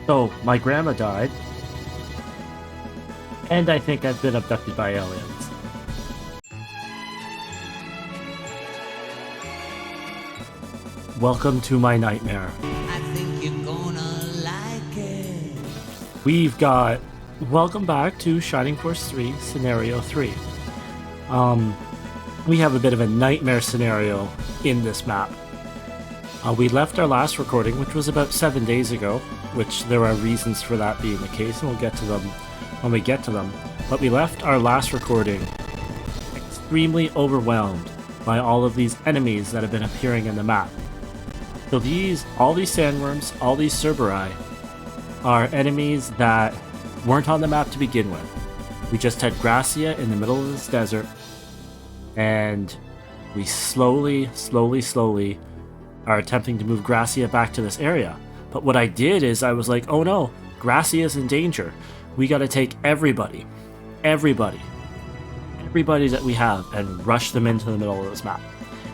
So, my grandma died, and I think I've been abducted by aliens. Welcome to my nightmare. I think you're gonna like it. We've got... Welcome back to Shining Force 3, Scenario 3. We have a bit of a nightmare scenario in this map. We left our last recording, which was about 7 days ago, which there are reasons for that being the case, and we'll get to them when we get to them. But we left our last recording extremely overwhelmed by all of these enemies that have been appearing in the map. So all these sandworms, all these Cerberus are enemies that weren't on the map to begin with. We just had Gracia in the middle of this desert, and we slowly are attempting to move Gracia back to this area. But what I did is I was like, oh no, Gracia's in danger. We gotta take everybody that we have and rush them into the middle of this map.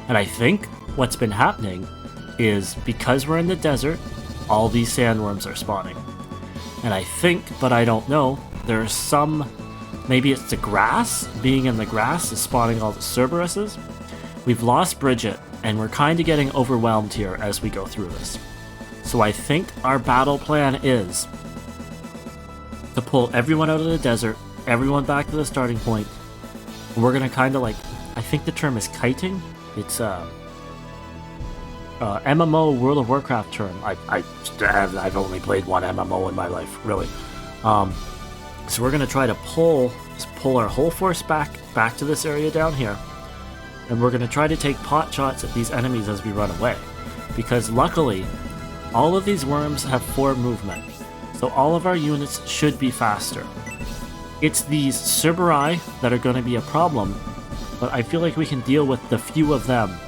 And I think what's been happening is because we're in the desert, all these sandworms are spawning. And I think, but I don't know, there's some... Maybe it's the grass? Being in the grass is spawning all the Cerberuses? We've lost Bridget, and we're kind of getting overwhelmed here as we go through this. So I think our battle plan is to pull everyone out of the desert, everyone back to the starting point. We're going to kind of like... I think the term is kiting? It's MMO World of Warcraft term. I've only played one MMO in my life, really. So we're gonna try to pull our whole force back to this area down here, and we're gonna try to take pot shots at these enemies as we run away. Because luckily, all of these worms have 4 movement, so all of our units should be faster. It's these Cerberus that are gonna be a problem, but I feel like we can deal with the few of them.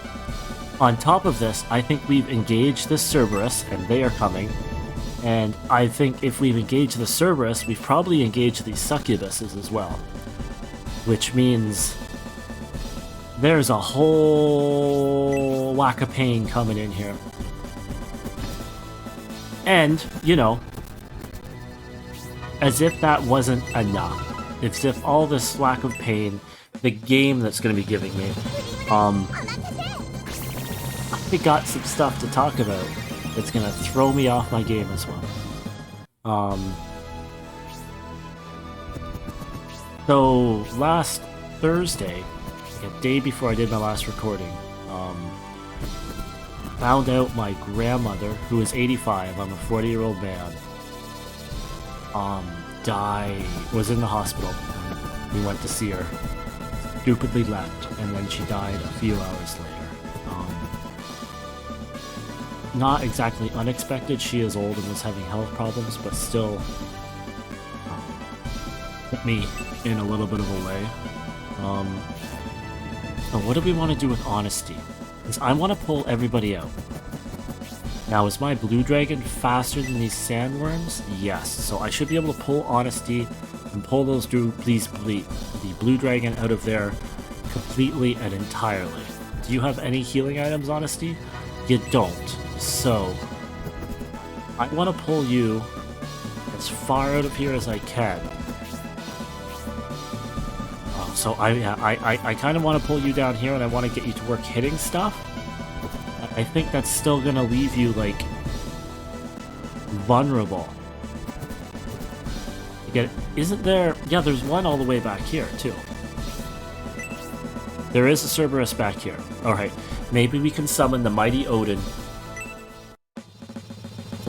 On top of this, I think we've engaged the Cerberus, and they are coming. And I think if we've engaged the Cerberus, we've probably engaged these Succubuses as well. Which means there's a whole whack of pain coming in here. And, you know, as if that wasn't enough. As if all this whack of pain, the game that's going to be giving me, I got some stuff to talk about that's gonna throw me off my game as well. So last Thursday, a day before I did my last recording, found out my grandmother, who is 85, I'm a 40-year-old man, was in the hospital. We went to see her, stupidly left, and then she died a few hours later. Not exactly unexpected, she is old and was having health problems, but still put me in a little bit of a way. So what do we want to do with Honesty? Because I want to pull everybody out. Now, is my Blue Dragon faster than these sandworms? Yes, so I should be able to pull Honesty and pull the Blue Dragon out of there completely and entirely. Do you have any healing items, Honesty? You don't. So, I want to pull you as far out of here as I can. So I kind of want to pull you down here, and I want to get you to work hitting stuff. I think that's still going to leave you, like, vulnerable. Again, isn't there... Yeah, there's one all the way back here, too. There is a Cerberus back here. Alright, maybe we can summon the Mighty Odin.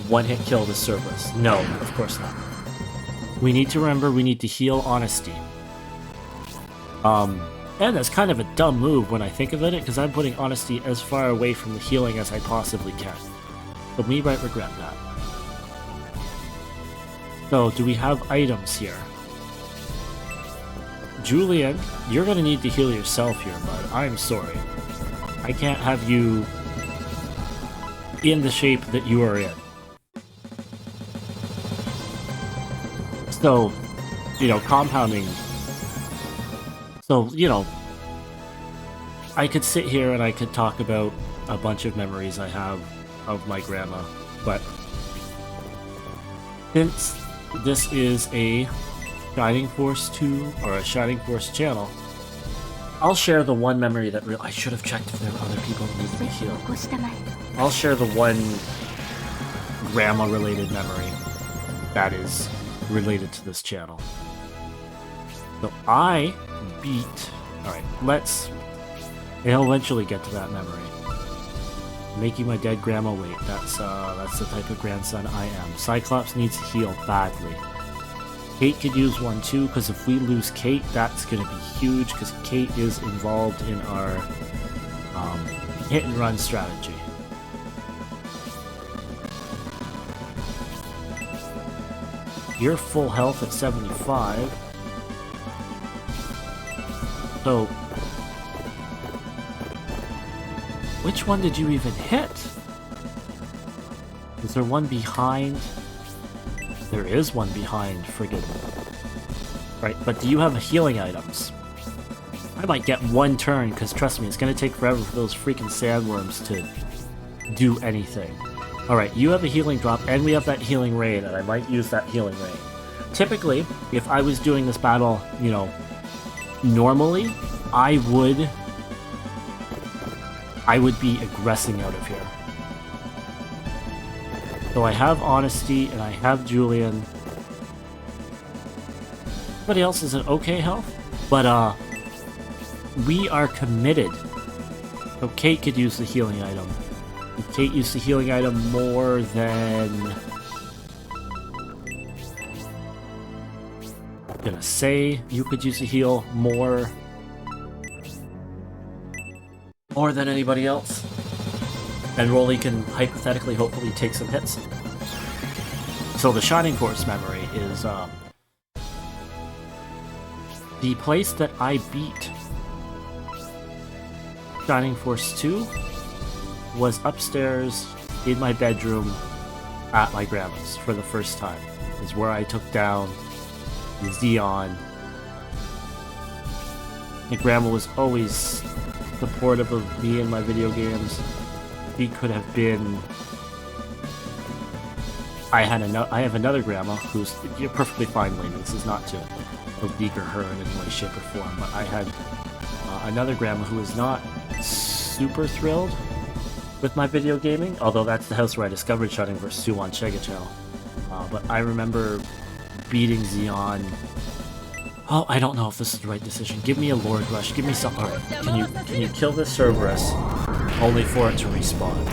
One-hit kill the Cerberus. No, of course not. We need to remember we need to heal Honesty. And that's kind of a dumb move when I think of it, because I'm putting Honesty as far away from the healing as I possibly can. But we might regret that. So, do we have items here? Julian, you're gonna need to heal yourself here, bud. I'm sorry. I can't have you in the shape that you are in. So, you know, compounding. So, you know, I could sit here and I could talk about a bunch of memories I have of my grandma, but Since this is a Shining Force 2 or a Shining Force channel, I'll share the one memory that I should have checked if there were other people that need to be healed. I'll share the one grandma-related memory that is related to this channel. So I beat... Alright, I'll eventually get to that memory. Making my dead grandma wait. That's the type of grandson I am. Cyclops needs to heal badly. Kate could use one too, because if we lose Kate, that's going to be huge, because Kate is involved in our hit and run strategy. You're full health at 75. So, which one did you even hit? Is there one behind? There is one behind, friggin'. Right, but do you have healing items? I might get one turn, because trust me, it's going to take forever for those freaking sandworms to do anything. Alright, you have a healing drop, and we have that healing rain, and I might use that healing rain. Typically, if I was doing this battle, you know, normally, I would be aggressing out of here. So I have Honesty, and I have Julian. Everybody else is at okay health, but we are committed. So Kate could use the healing item. Kate used the healing item more than... I'm gonna say you could use the heal more than anybody else. And Rolly can hypothetically, hopefully, take some hits. So the Shining Force memory is the place that I beat Shining Force 2 was upstairs in my bedroom at my grandma's for the first time. Is where I took down Zeon. My grandma was always supportive of me and my video games. She could have been... I have another grandma who's... You're perfectly fine, Lane. This is not to beaker her in any way, shape, or form, but I had another grandma who was not super thrilled with my video gaming, although that's the house where I discovered Shining vs. 2 on Sega Channel. But I remember beating Zeon. Oh, I don't know if this is the right decision. Give me a Lord Rush. Give me something. Alright, can you kill this Cerberus only for it to respawn?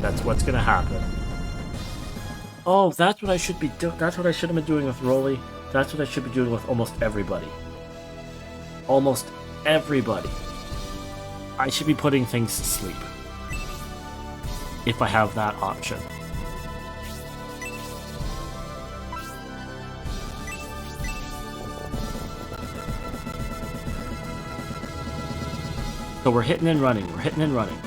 That's what's gonna happen. Oh, that's what I should be doing. That's what I should have been doing with Rolly. That's what I should be doing with almost everybody. Almost everybody. I should be putting things to sleep. If I have that option. So we're hitting and running. We're hitting and running.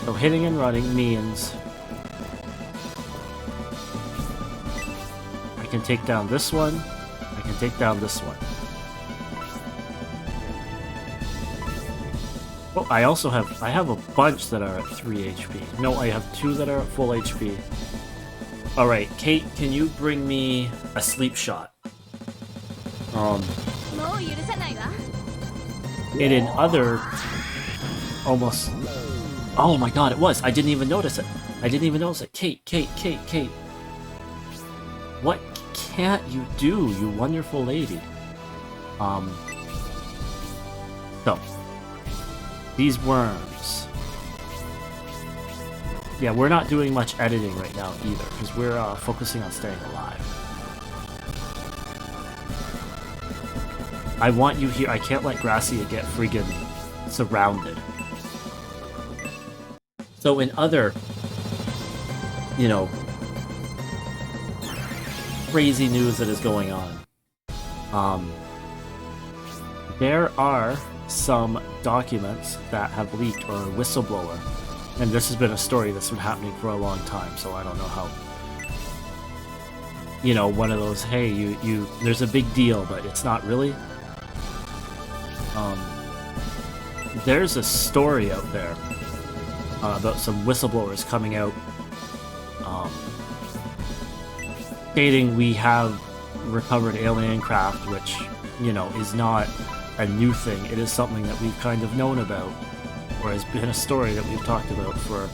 So hitting and running means I can take down this one. I can take down this one. Oh, I have a bunch that are at 3 HP. No, I have 2 that are at full HP. Alright, Kate, can you bring me a sleep shot? And in other... Almost... Oh my god, it was! I didn't even notice it! I didn't even notice it! Kate! What can't you do, you wonderful lady? So... These worms. Yeah, we're not doing much editing right now either, because we're focusing on staying alive. I want you here. I can't let Gracia get friggin' surrounded. So in other, you know, crazy news that is going on, there are some documents that have leaked, or a whistleblower, and this has been a story that's been happening for a long time, so I don't know how, you know, one of those, hey, you there's a big deal, but it's not really. There's a story out there about some whistleblowers coming out stating we have recovered alien craft, which, you know, is not a new thing. It is something that we've kind of known about, or has been a story that we've talked about for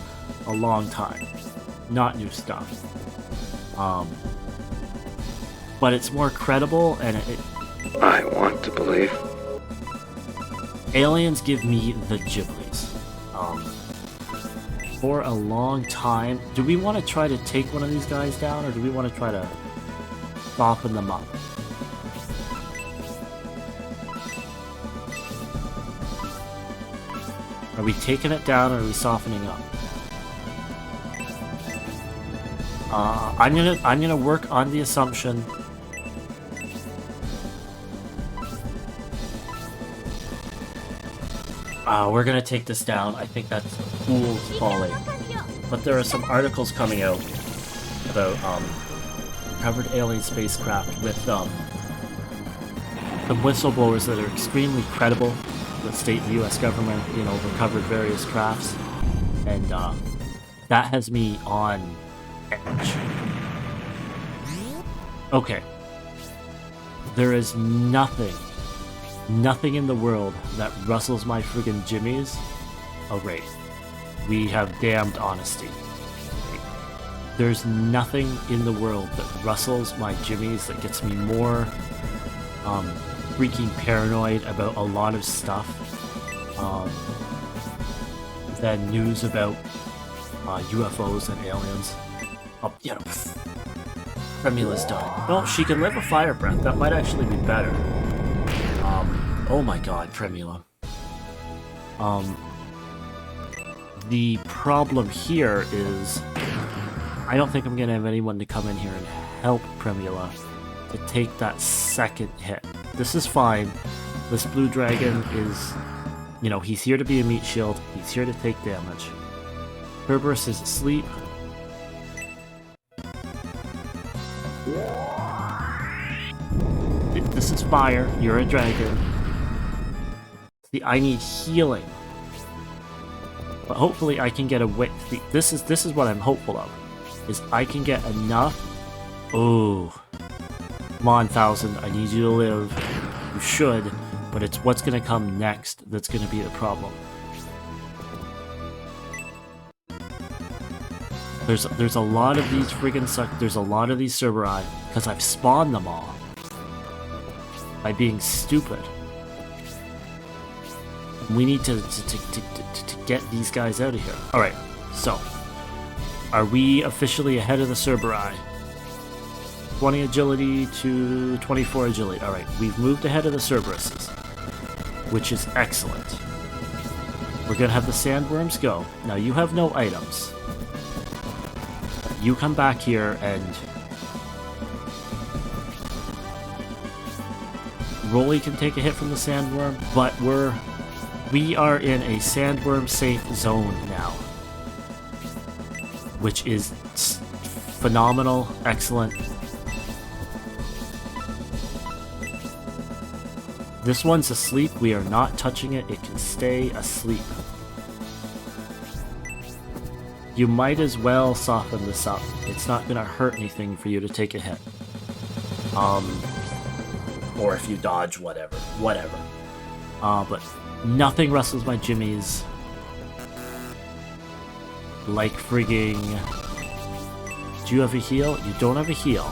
a long time. Not new stuff. But it's more credible, and I want to believe. aliens give me the Ghiblies. For a long time, do we want to try to take one of these guys down, or do we want to try to soften them up? Are we taking it down, or are we softening up? I'm gonna work on the assumption. We're gonna take this down. I think that's fool's folly. But there are some articles coming out about recovered alien spacecraft with some whistleblowers that are extremely credible that state the U.S. government, you know, recovered various crafts, and that has me on edge. Okay. There is nothing in the world that rustles my friggin' jimmies. Oh, great. We have damned honesty. There's nothing in the world that rustles my jimmies that gets me more freaking paranoid about a lot of stuff than news about UFOs and aliens. Oh, you know, Tremula's done. No, she can live a fire breath. That might actually be better. Oh my god, Tremula. The problem here is I don't think I'm gonna have anyone to come in here and help Tremula to take that second hit. This is fine. This blue dragon is, you know, he's here to be a meat shield. He's here to take damage. Cerberus is asleep. This is fire. You're a dragon. See, I need healing. But hopefully I can get away. This is what I'm hopeful of. Is I can get enough. Oh. Come on, 1000. I need you to live. You should. But it's what's gonna come next that's gonna be the problem. There's a lot of these friggin' there's a lot of these Cerberus, because I've spawned them all. By being stupid. We need to get these guys out of here. Alright, so. Are we officially ahead of the Cerberus? 20 agility to 24 agility. Alright, we've moved ahead of the Cerberuses, which is excellent. We're gonna have the sandworms go. Now you have no items. You come back here and Rolly can take a hit from the sandworm, but we are in a sandworm safe zone now, which is phenomenal, excellent. This one's asleep. We are not touching it. It can stay asleep. You might as well soften this up. It's not gonna hurt anything for you to take a hit. Or if you dodge, whatever. But nothing rustles my jimmies like frigging... Do you have a heal? You don't have a heal.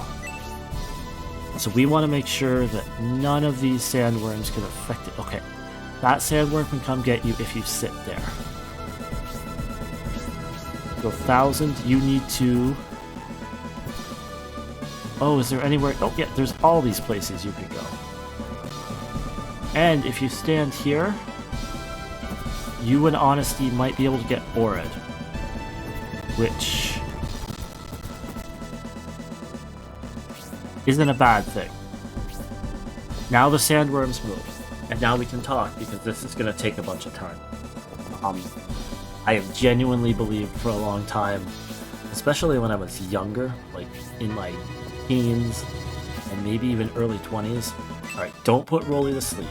So we want to make sure that none of these sandworms can affect it. Okay, that sandworm can come get you if you sit there. So 1000, you need to... Oh, is there anywhere... Oh, yeah, there's all these places you could go. And if you stand here, you and Honesty might be able to get Orid. Which isn't a bad thing. Now the sandworms move. And now we can talk, because this is going to take a bunch of time. I have genuinely believed for a long time, especially when I was younger, like in my teens and maybe even early 20s. Alright, don't put Rolly to sleep.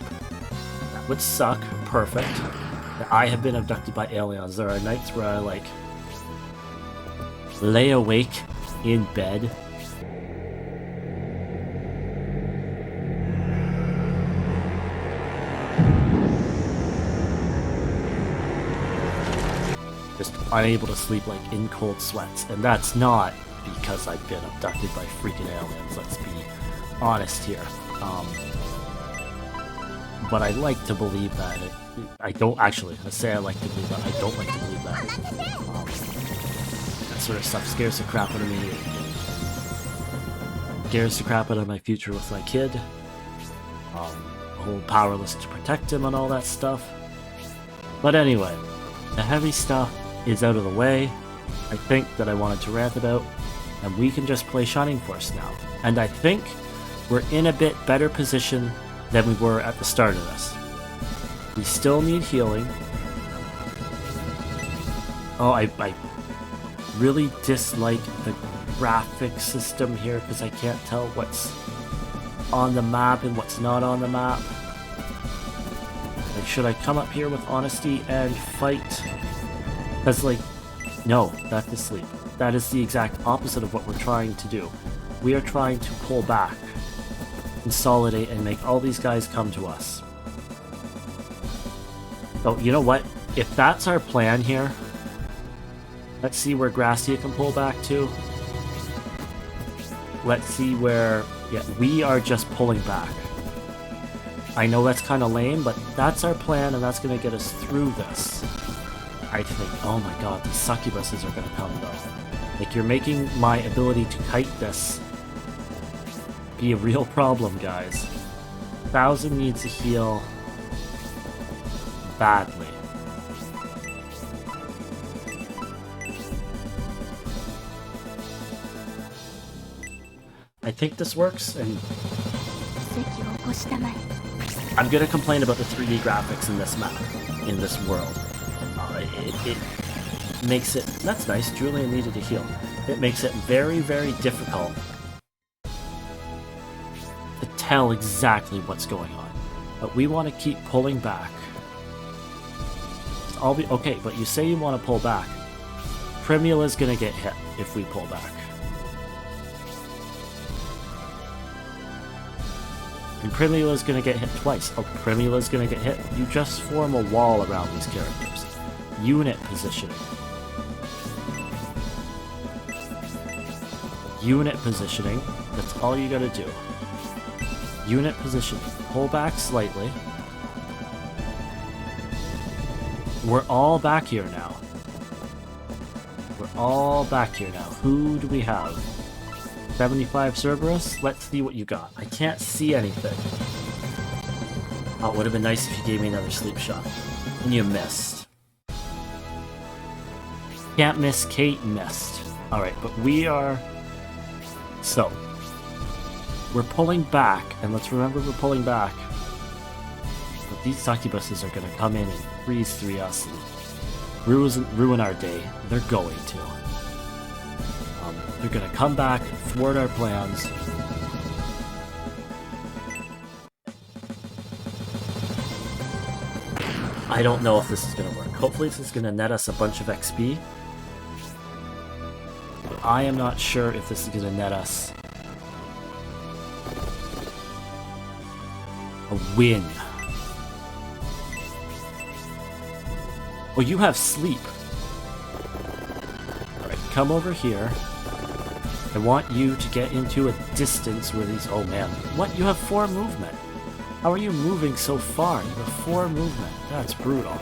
That would suck. Perfect. I have been abducted by aliens. There are nights where I, like, lay awake in bed just unable to sleep like in cold sweats. And that's not because I've been abducted by freaking aliens, let's be honest here. But I like to believe that. I don't actually, I say I like to believe that, I don't like to believe that. That sort of stuff scares the crap out of me. Scares the crap out of my future with my kid. Whole powerless to protect him and all that stuff. But anyway, the heavy stuff is out of the way. I think that I wanted to rant about, and we can just play Shining Force now. And I think we're in a bit better position than we were at the start of this. We still need healing. Oh, I really dislike the graphic system here because I can't tell what's on the map and what's not on the map. Like, should I come up here with honesty and fight? Because, like, no, that's asleep. That is the exact opposite of what we're trying to do. We are trying to pull back, consolidate, and make all these guys come to us. So, you know what? If that's our plan here, let's see where Gracia can pull back to. Let's see where... Yeah, we are just pulling back. I know that's kind of lame, but that's our plan, and that's going to get us through this. I think... Oh my god, these succubuses are going to come, though. Like, you're making my ability to kite this be a real problem, guys. 1000 needs to heal badly. I think this works, and I'm gonna complain about the 3D graphics in this map, in this world. It makes it... That's nice, Julian needed to heal. It makes it very, very difficult to tell exactly what's going on. But we want to keep pulling back. I'll be... Okay, but you say you want to pull back. Primula's gonna get hit if we pull back. And Primula's gonna get hit twice. Oh, Primula's gonna get hit? You just form a wall around these characters. Unit positioning. Unit positioning. That's all you gotta do. Unit positioning. Pull back slightly. We're all back here now. We're all back here now. Who do we have? 75 Cerberus? Let's see what you got. I can't see anything. Oh, it would have been nice if you gave me another sleep shot. And you missed. Can't miss, Kate missed. Alright, but we are... So, we're pulling back, and let's remember we're pulling back. But these succubuses are going to come in and freeze through us and ruin our day. They're going to. They're going to come back and thwart our plans. I don't know if this is going to work. Hopefully this is going to net us a bunch of XP. But I am not sure if this is going to net us a win. Oh, you have sleep. Alright, come over here. I want you to get into a distance where these... Oh man. What? You have 4 movement. How are you moving so far? You have 4 movement. That's brutal.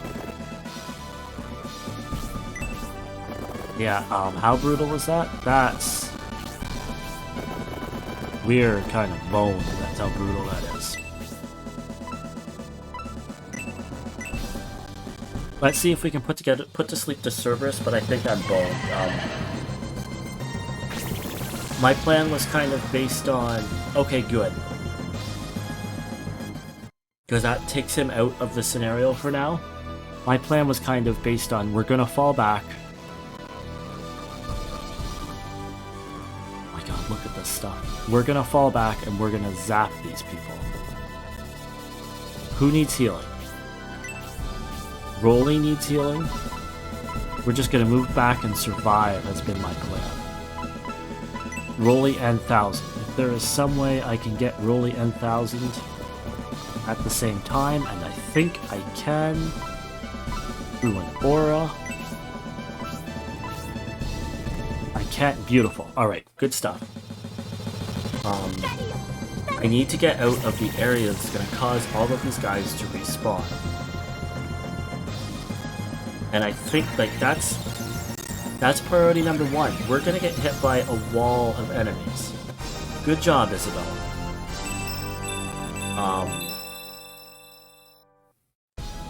Yeah, how brutal was that? That's... We're kind of boned. That's how brutal that is. Let's see if we can put to sleep the Cerberus, but I think I'm boned. My plan was kind of based on... Okay, good. Because that takes him out of the scenario for now. My plan was kind of based on, we're gonna fall back. Oh my god, look at this stuff. We're gonna fall back and we're gonna zap these people. Who needs healing? Rolly needs healing. We're just gonna move back and survive, has been my plan. Rolly and 1000. If there is some way I can get Rolly and 1000 at the same time, and I think I can through an aura. can't. Beautiful. Alright, good stuff. I need to get out of the area that's going to cause all of these guys to respawn. And I think, like, that's priority number one. We're going to get hit by a wall of enemies. Good job, Isabella.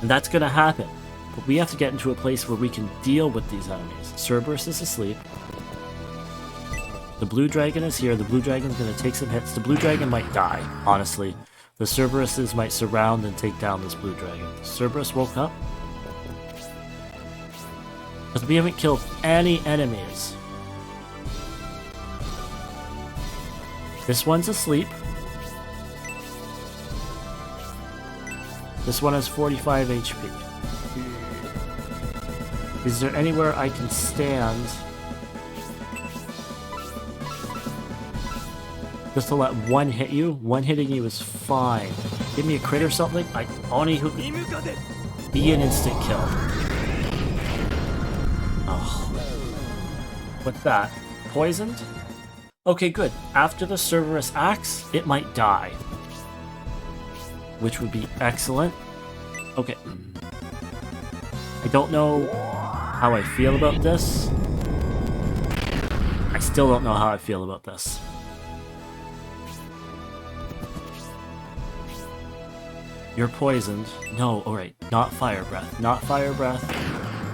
And that's going to happen. But we have to get into a place where we can deal with these enemies. Cerberus is asleep. The blue dragon is here. The blue dragon's going to take some hits. The blue dragon might die, honestly. The Cerberuses might surround and take down this blue dragon. Cerberus woke up. Because we haven't killed any enemies. This one's asleep. This one has 45 HP. Is there anywhere I can stand just to let one hit you? One hitting you is fine. Give me a crit or something. Oni who be an instant kill. Oh. What's that? Poisoned? Okay, good. After the Cerberus axe, it might die. Which would be excellent. Okay. I don't know how I feel about this. I still don't know how I feel about this. You're poisoned. No, alright. Not fire breath. Not fire breath.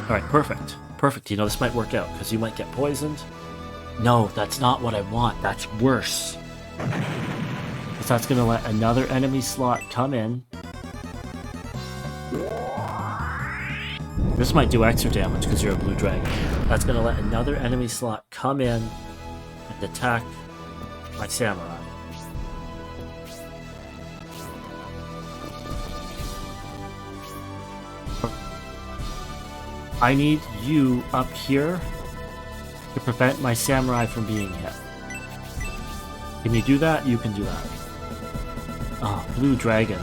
Alright, perfect. Perfect. You know, this might work out, because you might get poisoned. No, that's not what I want. That's worse. Because that's going to let another enemy slot come in. This might do extra damage because you're a blue dragon. That's going to let another enemy slot come in and attack my samurai. I need you up here to prevent my samurai from being hit. Can you do that? You can do that. Oh, blue dragon.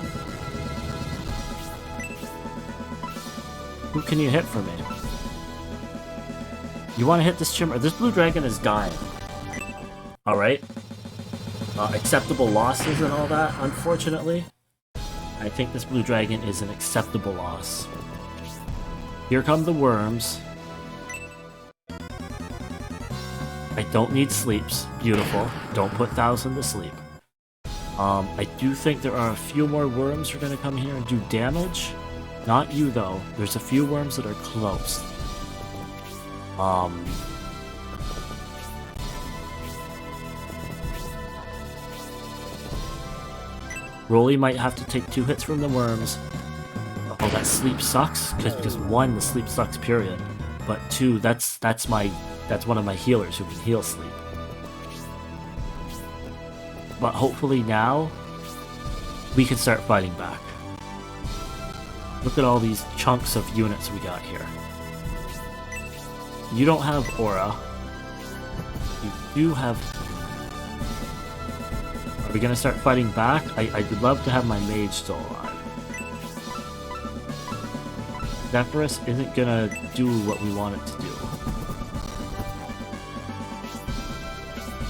Who can you hit for me? You want to hit this chimera? This blue dragon is dying. Alright. Acceptable losses and all that, unfortunately. I think this blue dragon is an acceptable loss. Here come the worms. I don't need sleeps. Beautiful. Don't put 1,000 to sleep. I do think there are a few more worms who are going to come here and do damage. Not you, though. There's a few worms that are close. Rolly might have to take 2 hits from the worms. Oh, that sleep sucks. Because 1, the sleep sucks, period. But 2, that's one of my healers who can heal sleep. But hopefully now, we can start fighting back. Look at all these chunks of units we got here. You don't have aura. You do have... Are we gonna start fighting back? I would love to have my mage still alive. Zephyrus isn't gonna do what we want it to do.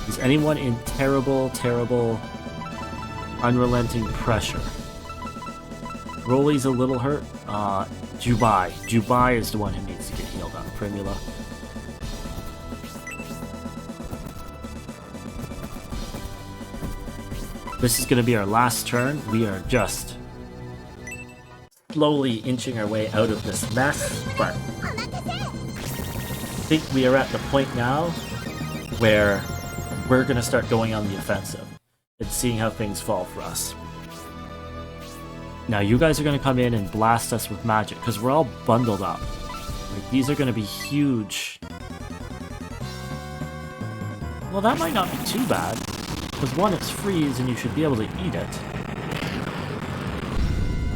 Is anyone in terrible, terrible, unrelenting pressure? Rolly's a little hurt. Jubai. Jubai is the one who needs to get healed up. Primula. This is going to be our last turn. We are just slowly inching our way out of this mess, but I think we are at the point now where we're going to start going on the offensive and seeing how things fall for us. Now you guys are going to come in and blast us with magic, because we're all bundled up. Like, these are going to be huge. Well, that might not be too bad, because 1, it's freeze and you should be able to eat it.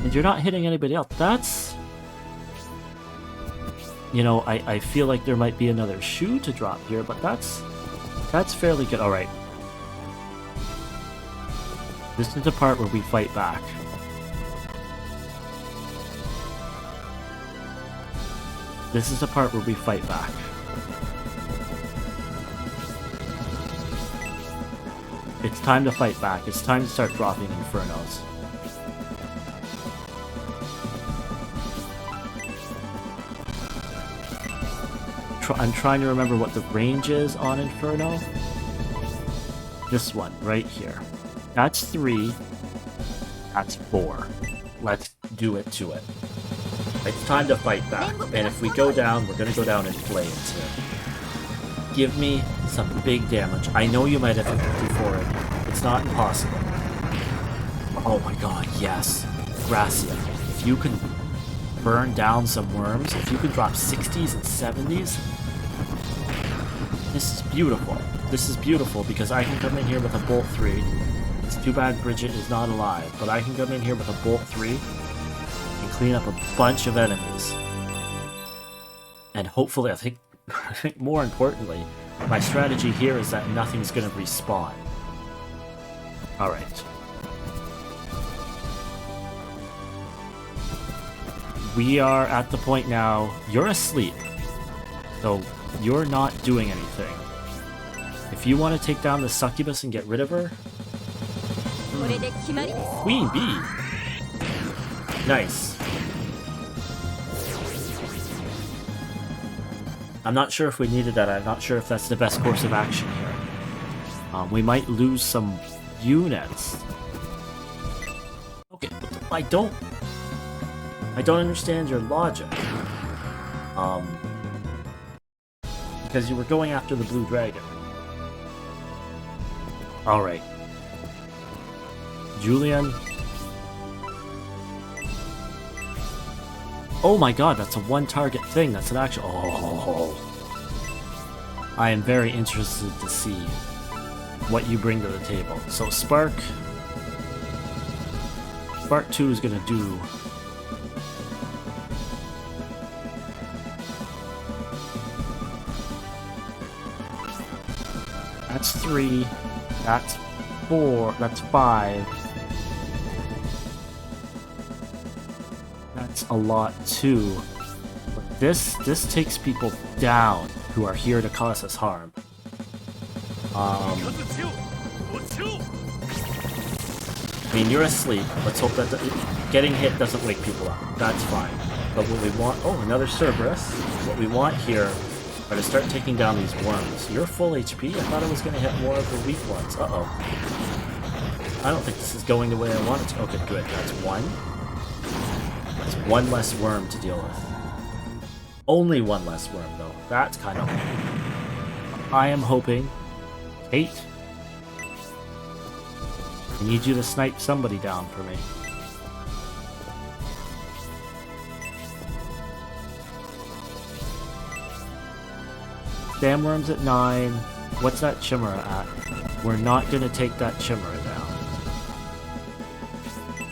And you're not hitting anybody else. That's... You know, I feel like there might be another shoe to drop here, but that's fairly good. Alright. This is the part where we fight back. This is the part where we fight back. It's time to fight back. It's time to start dropping Infernos. I'm trying to remember what the range is on Inferno. This one, right here. That's 3. That's 4. Let's do it to it. It's time to fight back. And if we go down, we're gonna go down in flames here. Give me some big damage. I know you might have hit 54 it. It's not impossible. Oh my god, yes. Gracia. If you can burn down some worms, if you can drop 60s and 70s, this is beautiful. This is beautiful because I can come in here with a Bolt 3. It's too bad Bridget is not alive, but I can come in here with a Bolt 3 and clean up a bunch of enemies. And hopefully, I think more importantly, my strategy here is that nothing's going to respawn. Alright. We are at the point now, you're asleep, so you're not doing anything. If you want to take down the succubus and get rid of her... Queen Bee! Nice. I'm not sure if we needed that. I'm not sure if that's the best course of action here. We might lose some units. Okay, I don't understand your logic. Because you were going after the blue dragon. Alright. Julian. Oh my god, that's a one-target thing. That's an actual... Oh. I am very interested to see what you bring to the table. So Spark 2 is going to do... That's 3, that's 4, that's 5. That's a lot too. But this takes people down who are here to cause us harm. I mean, you're asleep. Let's hope that getting hit doesn't wake people up. That's fine. But what we want... Oh, another Cerberus. What we want here are to start taking down these worms. You're full HP? I thought I was going to hit more of the weak ones. Uh-oh. I don't think this is going the way I want it to. Okay, good. That's 1. That's 1 less worm to deal with. Only 1 less worm, though. That's kind of... I am hoping... Kate? I need you to snipe somebody down for me. Sandworm's at 9. What's that Chimera at? We're not going to take that Chimera down.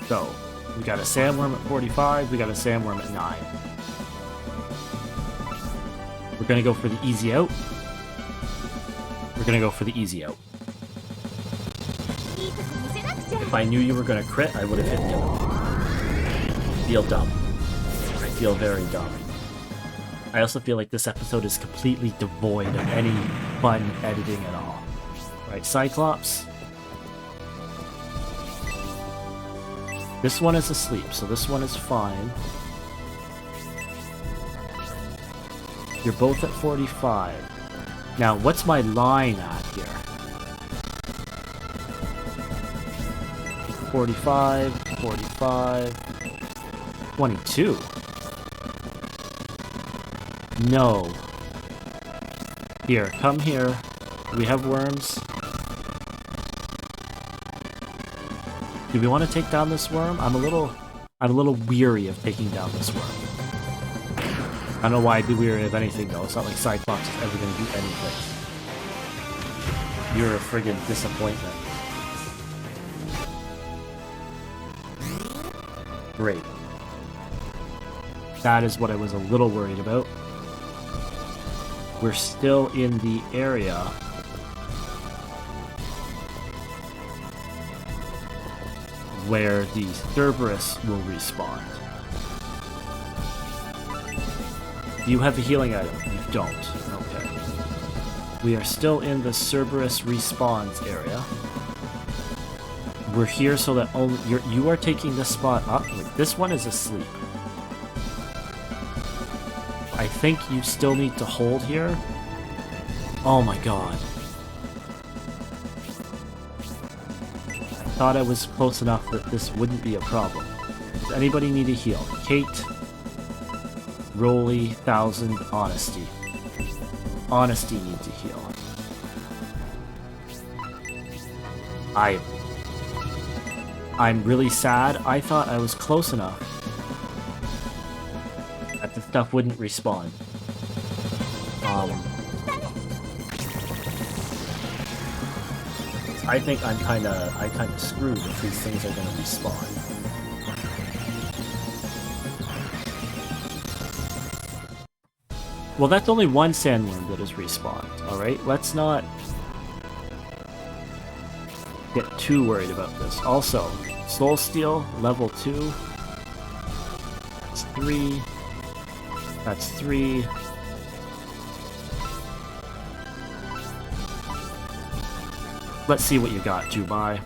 So, we got a Sandworm at 45, we got a Sandworm at 9. We're going to go for the easy out. We're going to go for the easy out. If I knew you were going to crit, I would have hit you. I feel dumb. I feel very dumb. I also feel like this episode is completely devoid of any fun editing at all. Right, Cyclops. This one is asleep, so this one is fine. You're both at 45. Now, what's my line at here? 45, 45, 22. No. Here, come here. We have worms. Do we want to take down this worm? I'm a little weary of taking down this worm. I don't know why I'd be weary of anything though. It's not like Cyclops is ever going to do anything. You're a friggin' disappointment. Great. That is what I was a little worried about. We're still in the area where the Cerberus will respawn. Do you have a healing item? You don't. Okay. We are still in the Cerberus respawns area. We're here so that only you are taking this spot up. Wait, this one is asleep. I think you still need to hold here. Oh my god. I thought I was close enough that this wouldn't be a problem. Does anybody need a heal? Kate, Rolly, 1000, Honesty. Honesty needs a heal. I'm really sad. I thought I was close enough that the stuff wouldn't respawn. I think I kinda screwed if these things are gonna respawn. Well, that's only one sandworm that has respawned, alright? Let's not get too worried about this. Also, Soul Steel, level 2. That's 3. That's 3. Let's see what you got, Jubai.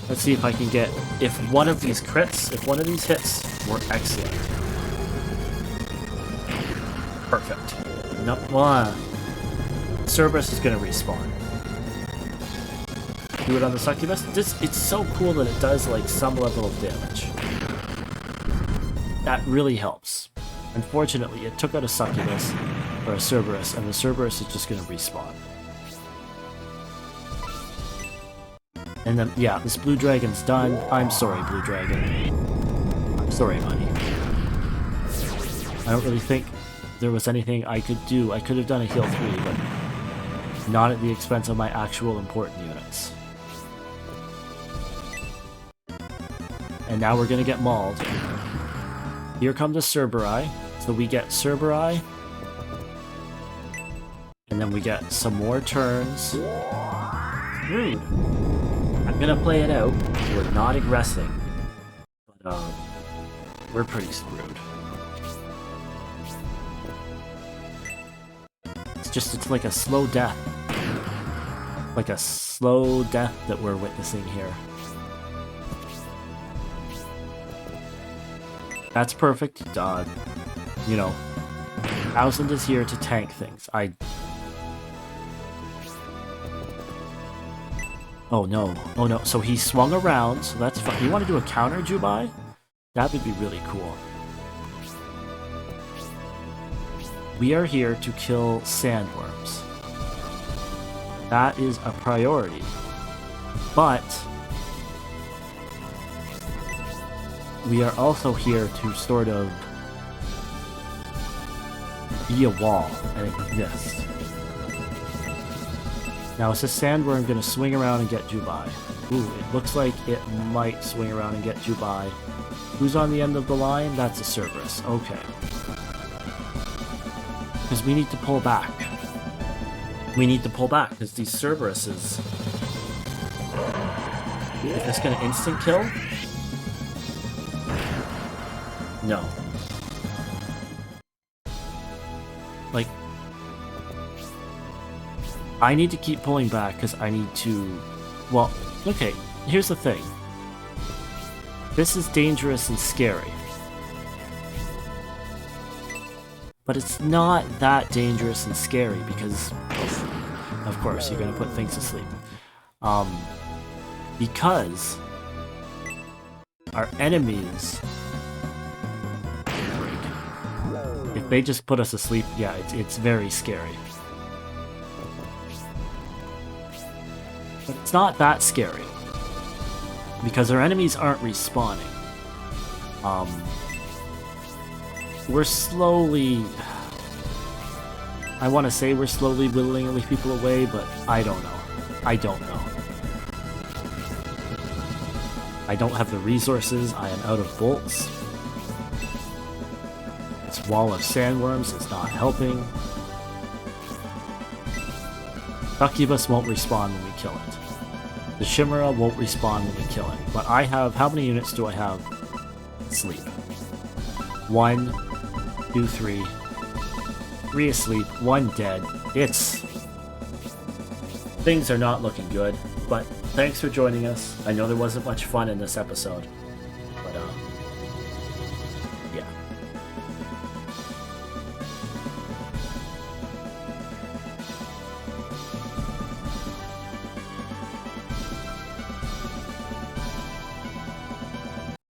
Let's see if I can get... If one of these crits, if one of these hits, were excellent. Perfect. No, well, Cerberus is gonna respawn. Do it on the Succubus. It's so cool that it does like some level of damage. That really helps. Unfortunately, it took out a Succubus or a Cerberus, and the Cerberus is just gonna respawn. And then, yeah, this Blue Dragon's done. I'm sorry, Blue Dragon. I'm sorry, buddy. I don't really think there was anything I could do. I could have done a heal 3, but not at the expense of my actual important units. And now we're gonna get mauled. Here come the Cerberi. So we get Cerberi. And then we get some more turns. Rude. I'm gonna play it out. We're not aggressing. But, we're pretty screwed. It's like a slow death. Like a slow death that we're witnessing here. That's perfect. You know, 1000 is here to tank things. Oh no. Oh no. So he swung around, so that's fine. You want to do a counter, Jubai? That would be really cool. We are here to kill sandworms. That is a priority. But we are also here to sort of be a wall and exist. Now, is this sandworm going to swing around and get Jubai? Ooh, it looks like it might swing around and get Jubai. Who's on the end of the line? That's a Cerberus. Okay. Because we need to pull back. We need to pull back, because these Cerberuses... Is this going to instant kill? No. Like... I need to keep pulling back, because I need to... Well, okay, here's the thing. This is dangerous and scary. But it's not that dangerous and scary, because... Of course, you're going to put things to sleep. Because... our enemies... If they just put us asleep, yeah, it's very scary. But it's not that scary. Because our enemies aren't respawning. We're slowly... I want to say we're slowly whittling people away, but I don't know. I don't know. I don't have the resources. I am out of bolts. This wall of sandworms is not helping. Succubus won't respawn when we kill it. The Chimera won't respawn when we kill it. But I have... How many units do I have? Sleep. 1, 2, 3. 3 asleep, 1 dead. Things are not looking good, but thanks for joining us. I know there wasn't much fun in this episode.